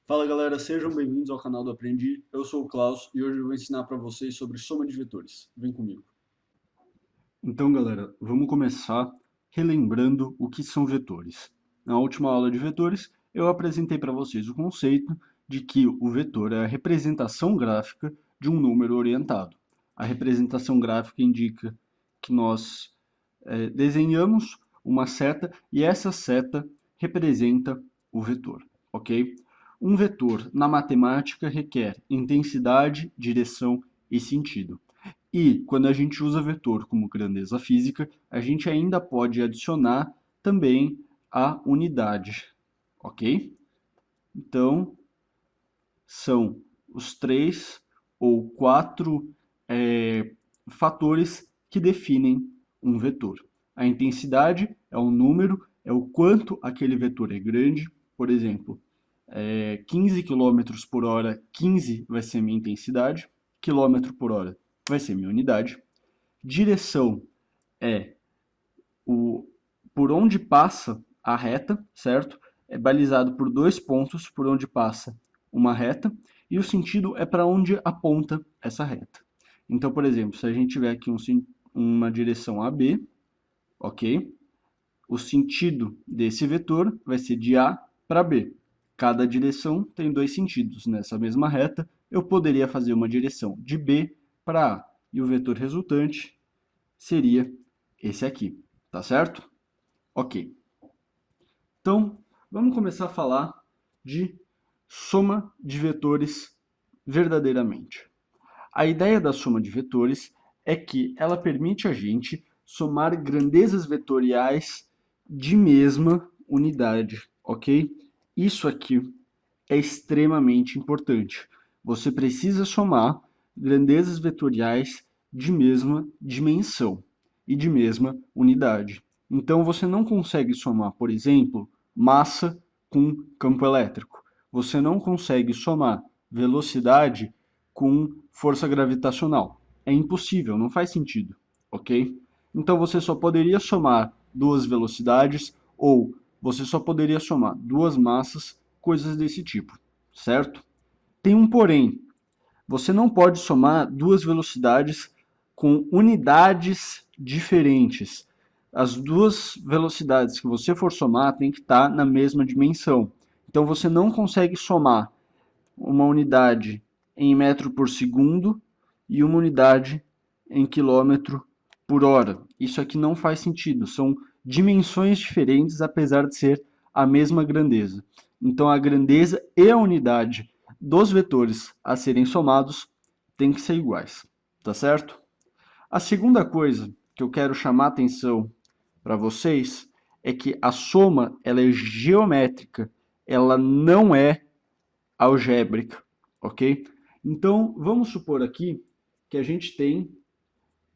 Fala galera, sejam bem-vindos ao canal do Aprendi. Eu sou o Klaus e hoje eu vou ensinar para vocês sobre soma de vetores. Vem comigo. Então galera, vamos começar relembrando o que são vetores. Na última aula de vetores, eu apresentei para vocês o conceito de que o vetor é a representação gráfica de um número orientado. A representação gráfica indica que nós desenhamos uma seta e essa seta representa o vetor, ok? Um vetor na matemática requer intensidade, direção e sentido. E quando a gente usa vetor como grandeza física, a gente ainda pode adicionar também a unidade, ok? Então, são os três ou quatro fatores que definem um vetor. A intensidade é um número, é o quanto aquele vetor é grande. Por exemplo, 15 km por hora, 15 vai ser minha intensidade, quilômetro por hora vai ser minha unidade. Direção é por onde passa a reta, certo? É balizado por dois pontos por onde passa uma reta, e o sentido é para onde aponta essa reta. Então, por exemplo, se a gente tiver aqui uma direção AB, ok? O sentido desse vetor vai ser de A para B. Cada direção tem dois sentidos. Nessa mesma reta, eu poderia fazer uma direção de B para A. E o vetor resultante seria esse aqui, tá certo? Ok. Então, vamos começar a falar de soma de vetores verdadeiramente. A ideia da soma de vetores é que ela permite a gente somar grandezas vetoriais de mesma unidade, ok? Isso aqui é extremamente importante. Você precisa somar grandezas vetoriais de mesma dimensão e de mesma unidade. Então você não consegue somar, por exemplo, massa com campo elétrico. Você não consegue somar velocidade com força gravitacional. É impossível, não faz sentido, ok? Então você só poderia somar duas velocidades ou você só poderia somar duas massas, coisas desse tipo, certo? Tem um porém. Você não pode somar duas velocidades com unidades diferentes. As duas velocidades que você for somar tem que estar na mesma dimensão. Então você não consegue somar uma unidade em metro por segundo e uma unidade em quilômetro por hora. Isso aqui não faz sentido. São dimensões diferentes, apesar de ser a mesma grandeza. Então a grandeza e a unidade dos vetores a serem somados têm que ser iguais, tá certo? A segunda coisa que eu quero chamar a atenção para vocês é que a soma ela é geométrica, ela não é algébrica, ok? Então, vamos supor aqui que a gente tem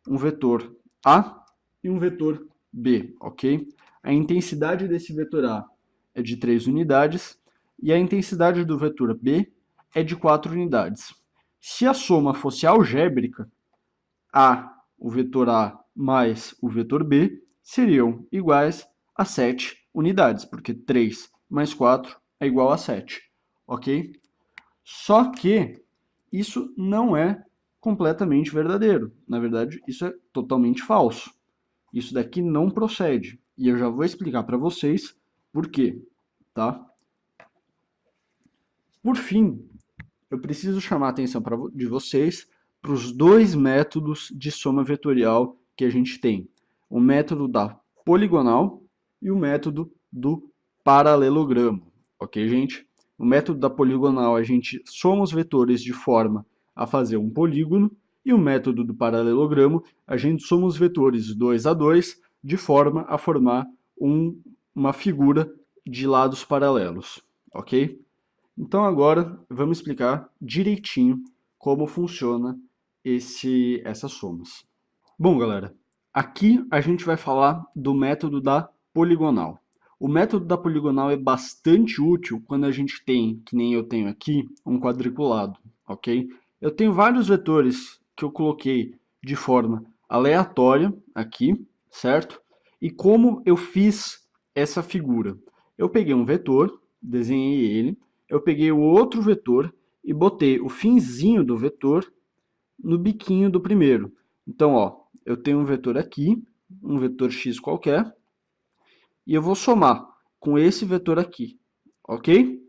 um vetor A e um vetor B, ok? A intensidade desse vetor A é de 3 unidades e a intensidade do vetor B é de 4 unidades. Se a soma fosse algébrica, o vetor A mais o vetor B seriam iguais a 7 unidades, porque 3 mais 4 é igual a 7, ok? Só que isso não é completamente verdadeiro. Na verdade, isso é totalmente falso. Isso daqui não procede. E eu já vou explicar para vocês por quê, tá? Por fim, eu preciso chamar a atenção de vocês para os dois métodos de soma vetorial que a gente tem. O método da poligonal e o método do paralelogramo. Ok, gente? No método da poligonal, a gente soma os vetores de forma a fazer um polígono, e o método do paralelogramo, a gente soma os vetores 2 a 2 de forma a formar uma figura de lados paralelos, ok? Então agora vamos explicar direitinho como funciona essas somas. Bom, galera, aqui a gente vai falar do método da poligonal. O método da poligonal é bastante útil quando a gente tem, que nem eu tenho aqui, um quadriculado, ok? Eu tenho vários vetores que eu coloquei de forma aleatória aqui, certo? E como eu fiz essa figura? Eu peguei um vetor, desenhei ele, eu peguei o outro vetor e botei o finzinho do vetor no biquinho do primeiro. Então, ó, eu tenho um vetor aqui, um vetor x qualquer, e eu vou somar com esse vetor aqui, ok?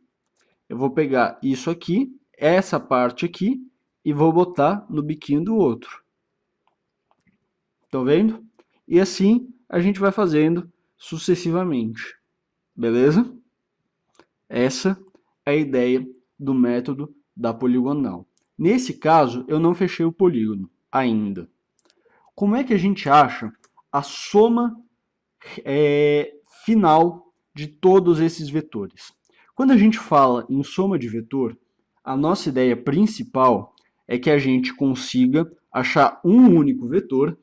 Eu vou pegar isso aqui, essa parte aqui, e vou botar no biquinho do outro. Estão vendo? E assim a gente vai fazendo sucessivamente. Beleza? Essa é a ideia do método da poligonal. Nesse caso, eu não fechei o polígono ainda. Como é que a gente acha a soma final de todos esses vetores? Quando a gente fala em soma de vetor, a nossa ideia principal é que a gente consiga achar um único vetor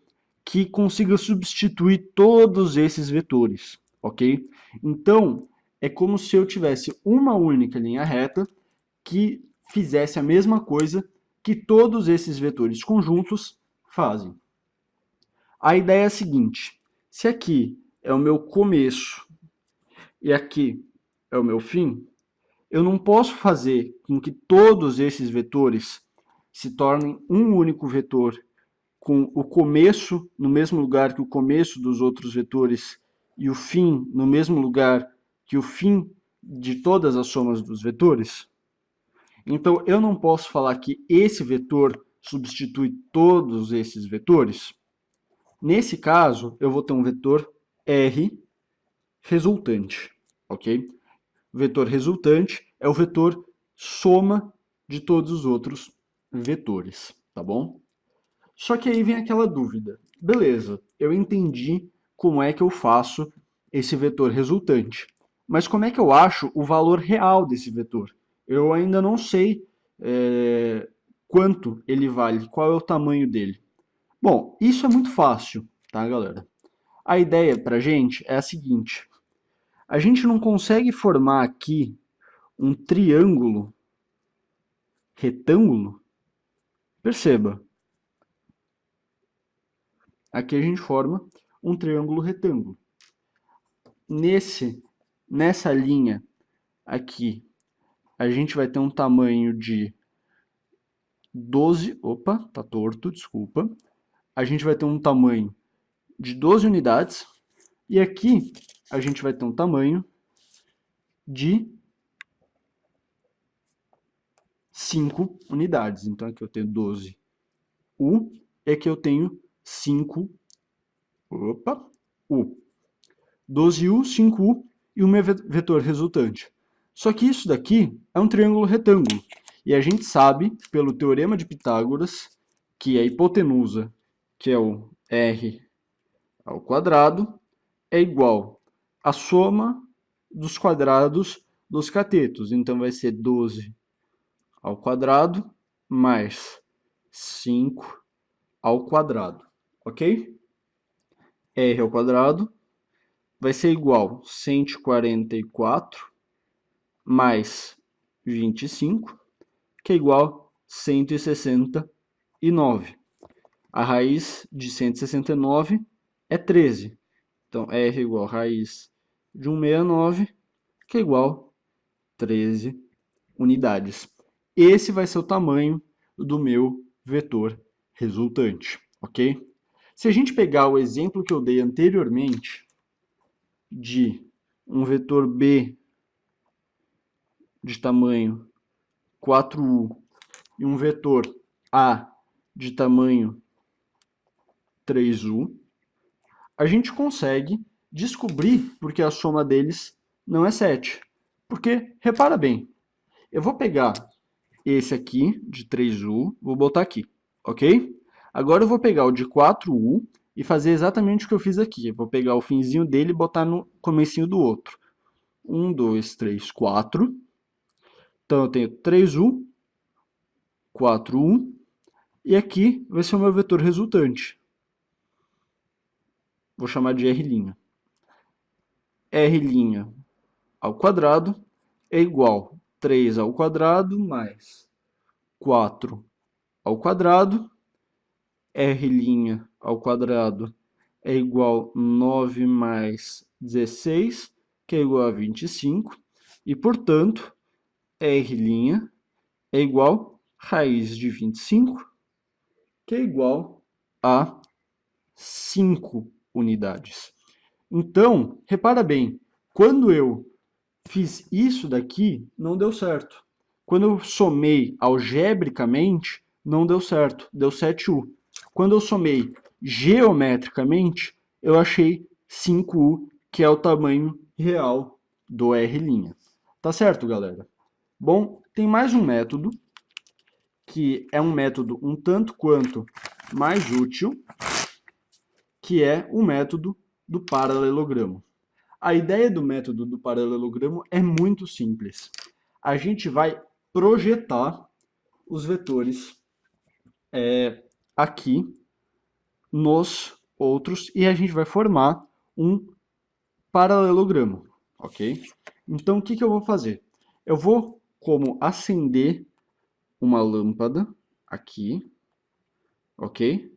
que consiga substituir todos esses vetores, ok? Então, é como se eu tivesse uma única linha reta que fizesse a mesma coisa que todos esses vetores conjuntos fazem. A ideia é a seguinte: se aqui é o meu começo e aqui é o meu fim, eu não posso fazer com que todos esses vetores se tornem um único vetor com o começo no mesmo lugar que o começo dos outros vetores e o fim no mesmo lugar que o fim de todas as somas dos vetores. Então, eu não posso falar que esse vetor substitui todos esses vetores. Nesse caso, eu vou ter um vetor R resultante, ok? O vetor resultante é o vetor soma de todos os outros vetores, tá bom? Só que aí vem aquela dúvida. Beleza, eu entendi como é que eu faço esse vetor resultante. Mas como é que eu acho o valor real desse vetor? Eu ainda não sei quanto ele vale, qual é o tamanho dele. Bom, isso é muito fácil, tá, galera? A ideia pra gente é a seguinte. A gente não consegue formar aqui um triângulo retângulo? Perceba, aqui a gente forma um triângulo retângulo. Nessa linha aqui, a gente vai ter um tamanho de 12, opa, tá torto, desculpa. A gente vai ter um tamanho de 12 unidades, e aqui a gente vai ter um tamanho de 5 unidades. Então aqui eu tenho 12U, e aqui eu tenho 5, opa, U. 12U, 5U e o meu vetor resultante. Só que isso daqui é um triângulo retângulo. E a gente sabe, pelo teorema de Pitágoras, que a hipotenusa, que é o R ao quadrado, é igual à soma dos quadrados dos catetos. Então vai ser 12 ao quadrado mais 5 ao quadrado. Ok? R ao quadrado vai ser igual a 144 mais 25, que é igual a 169. A raiz de 169 é 13. Então, R é igual a raiz de 169, que é igual a 13 unidades. Esse vai ser o tamanho do meu vetor resultante, ok? Se a gente pegar o exemplo que eu dei anteriormente, de um vetor B de tamanho 4U e um vetor A de tamanho 3U, a gente consegue descobrir porque a soma deles não é 7. Porque, repara bem, eu vou pegar esse aqui de 3U, vou botar aqui, ok? Agora eu vou pegar o de 4U e fazer exatamente o que eu fiz aqui. Eu vou pegar o finzinho dele e botar no comecinho do outro. 1, 2, 3, 4. Então eu tenho 3U, 4U, e aqui vai ser o meu vetor resultante. Vou chamar de R'. R' ao quadrado é igual a 3 ao quadrado mais 4 ao quadrado. R' ao quadrado é igual a 9 mais 16, que é igual a 25. E, portanto, R' é igual a raiz de 25, que é igual a 5 unidades. Então, repara bem, quando eu fiz isso daqui, não deu certo. Quando eu somei algebricamente, não deu certo, deu 7U. Quando eu somei geometricamente, eu achei 5U, que é o tamanho real do R'. Tá certo, galera? Bom, tem mais um método, que é um método um tanto quanto mais útil, que é o método do paralelogramo. A ideia do método do paralelogramo é muito simples. A gente vai projetar os vetores aqui nos outros e a gente vai formar um paralelogramo, ok? Então, o que eu vou fazer? Eu vou como acender uma lâmpada aqui, ok?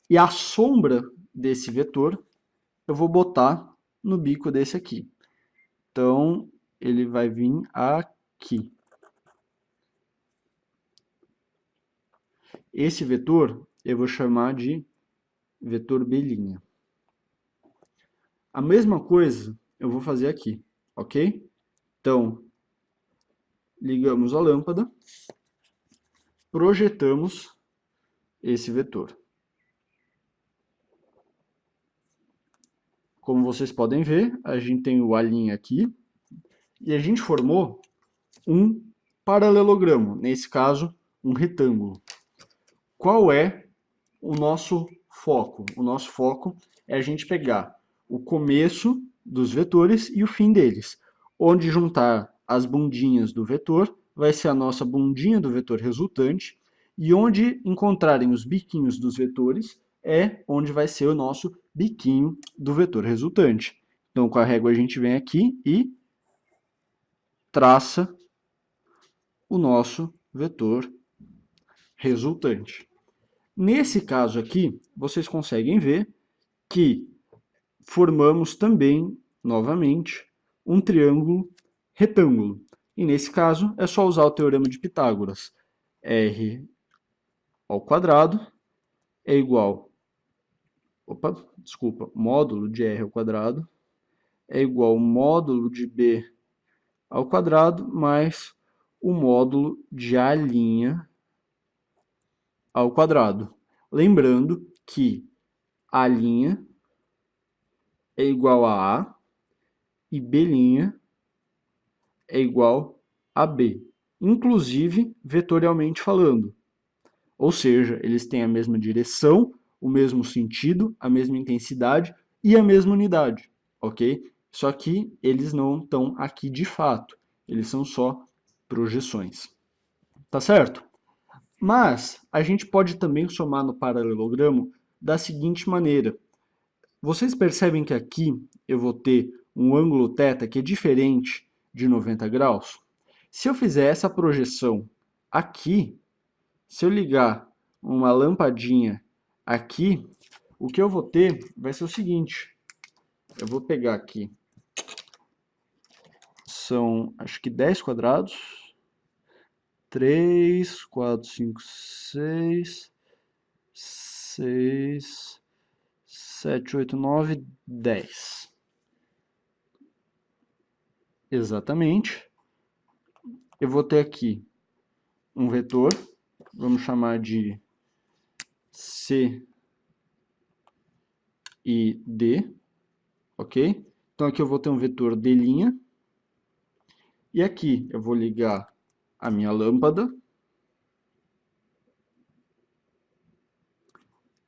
E a sombra desse vetor eu vou botar no bico desse aqui. Então, ele vai vir aqui. Esse vetor eu vou chamar de vetor B'. A mesma coisa eu vou fazer aqui, ok? Então, ligamos a lâmpada, projetamos esse vetor. Como vocês podem ver, a gente tem o A' aqui, e a gente formou um paralelogramo, nesse caso, um retângulo. Qual é o nosso foco? O nosso foco é a gente pegar o começo dos vetores e o fim deles. Onde juntar as bundinhas do vetor vai ser a nossa bundinha do vetor resultante, e onde encontrarem os biquinhos dos vetores é onde vai ser o nosso biquinho do vetor resultante. Então, com a régua a gente vem aqui e traça o nosso vetor resultante. Nesse caso aqui, vocês conseguem ver que formamos também, novamente, um triângulo retângulo. E nesse caso, é só usar o teorema de Pitágoras. R ao quadrado é igual... módulo de R ao quadrado é igual ao módulo de B ao quadrado mais o módulo de A' ao quadrado. Lembrando que A' é igual a A e B' é igual a B, inclusive vetorialmente falando. Ou seja, eles têm a mesma direção, o mesmo sentido, a mesma intensidade e a mesma unidade, ok? Só que eles não estão aqui de fato, eles são só projeções. Tá certo? Mas a gente pode também somar no paralelogramo da seguinte maneira. Vocês percebem que aqui eu vou ter um ângulo θ que é diferente de 90 graus? Se eu fizer essa projeção aqui, se eu ligar uma lampadinha aqui, o que eu vou ter vai ser o seguinte. Eu vou pegar aqui, são acho que 10 quadrados. 3, 4, 5, 6, 6, 7, 8, 9, 10. Exatamente. Eu vou ter aqui um vetor, vamos chamar de C e D, ok? Então aqui eu vou ter um vetor D', e aqui eu vou ligar a minha lâmpada,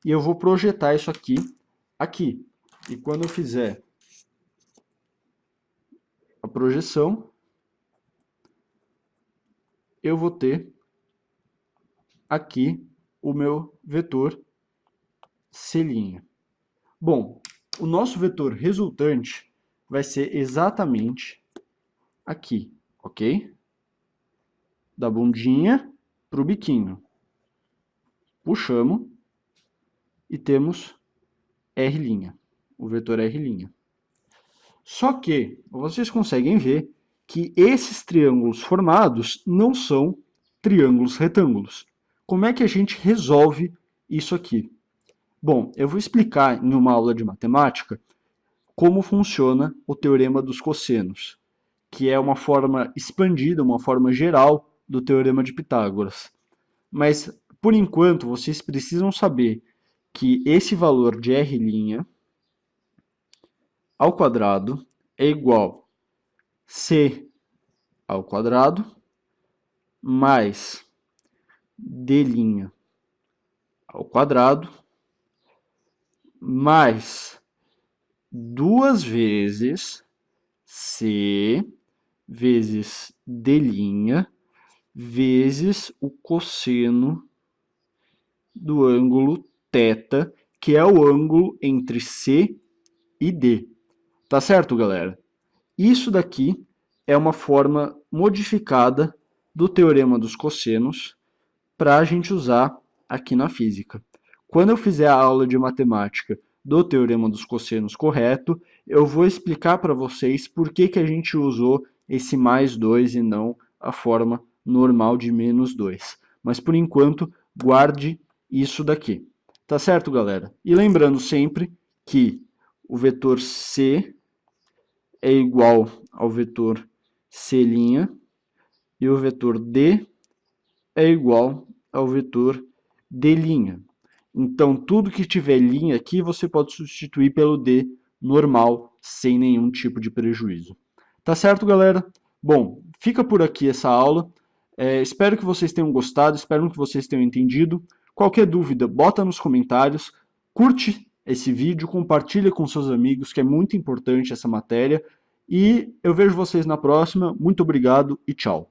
e eu vou projetar isso aqui, aqui. E quando eu fizer a projeção, eu vou ter aqui o meu vetor C'. Bom, o nosso vetor resultante vai ser exatamente aqui, ok? Da bundinha para o biquinho. Puxamos e temos R', o vetor R'. Só que vocês conseguem ver que esses triângulos formados não são triângulos retângulos. Como é que a gente resolve isso aqui? Bom, eu vou explicar em uma aula de matemática como funciona o teorema dos cossenos, que é uma forma expandida, uma forma geral do teorema de Pitágoras. Mas, por enquanto, vocês precisam saber que esse valor de R' ao quadrado é igual a C ao quadrado mais D' ao quadrado mais 2 vezes C vezes D' vezes o cosseno do ângulo θ, que é o ângulo entre C e D. Tá certo, galera? Isso daqui é uma forma modificada do teorema dos cossenos para a gente usar aqui na física. Quando eu fizer a aula de matemática do teorema dos cossenos correto, eu vou explicar para vocês por que a gente usou esse mais 2 e não a forma normal de menos 2. Mas por enquanto, guarde isso daqui. Tá certo, galera? E lembrando sempre que o vetor C é igual ao vetor C' e o vetor D é igual ao vetor D'. Então, tudo que tiver linha aqui, você pode substituir pelo D normal, sem nenhum tipo de prejuízo. Tá certo, galera? Bom, fica por aqui essa aula. Espero que vocês tenham gostado, espero que vocês tenham entendido. Qualquer dúvida, bota nos comentários, curte esse vídeo, compartilha com seus amigos, que é muito importante essa matéria. E eu vejo vocês na próxima. Muito obrigado e tchau.